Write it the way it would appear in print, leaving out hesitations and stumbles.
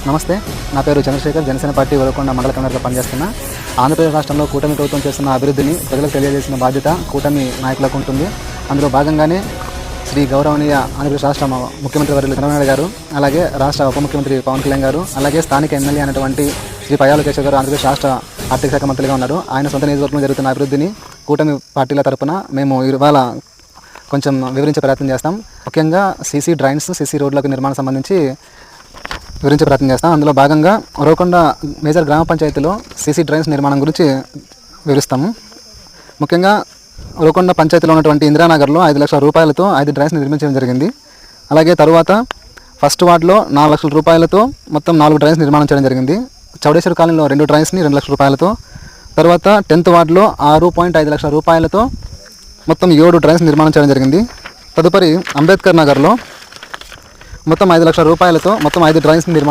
నమస్తే, నా పేరు చంద్రశేఖర్. జనసేన పార్టీ ఉరవకొండ మండల కన్వీనర్గా పనిచేస్తున్నా. ఆంధ్రప్రదేశ్ రాష్ట్రంలో కూటమి ప్రభుత్వం చేస్తున్న అభివృద్ధిని ప్రజలకు తెలియజేసిన బాధ్యత కూటమి నాయకులకు ఉంటుంది. అందులో భాగంగానే శ్రీ గౌరవనీయ ఆంధ్రప్రదేశ్ రాష్ట్ర ముఖ్యమంత్రి వర్యులు చంద్రబాబు నాయుడు గారు, అలాగే రాష్ట్ర ఉప ముఖ్యమంత్రి పవన్ కళ్యాణ్ గారు, అలాగే స్థానిక ఎమ్మెల్యే అయినటువంటి శ్రీ పయ్యావుల కేశవ్ గారు ఆంధ్రప్రదేశ్ రాష్ట్ర ఆర్థిక శాఖ మంత్రిగా ఉన్నారు. ఆయన సొంత నియోజకవర్గంలో జరుగుతున్న అభివృద్ధిని కూటమి పార్టీల తరపున మేము ఇవాళ కొంచెం వివరించే ప్రయత్నం చేస్తాం. ముఖ్యంగా సీసీ డ్రైన్స్, సీసీ రోడ్లకు నిర్మాణం సంబంధించి వివరించే ప్రయత్నం చేస్తాం. అందులో భాగంగా ఉరవకొండ మేజర్ గ్రామ పంచాయతీలో సీసీ డ్రైన్స్ నిర్మాణం గురించి వివరిస్తాము. ముఖ్యంగా ఉరవకొండ పంచాయతీలో ఉన్నటువంటి ఇందిరానగర్లో 5 లక్షల రూపాయలతో 5 డ్రైన్స్ నిర్మించడం జరిగింది. అలాగే తరువాత ఫస్ట్ వార్డులో 4 లక్షల రూపాయలతో మొత్తం 4 డ్రైన్స్ నిర్మాణం చేయడం జరిగింది. చౌడేశ్వర కాలనీలో 2 డ్రైన్స్ని 2 లక్షల రూపాయలతో, తర్వాత 10th వార్డులో 6.5 లక్షల రూపాయలతో మొత్తం 7 డ్రైన్స్ నిర్మాణం చేయడం జరిగింది. తదుపరి అంబేద్కర్ నగర్లో మొత్తం 5 లక్షల రూపాయలతో మొత్తం 5 డ్రైన్స్ నిర్మాణం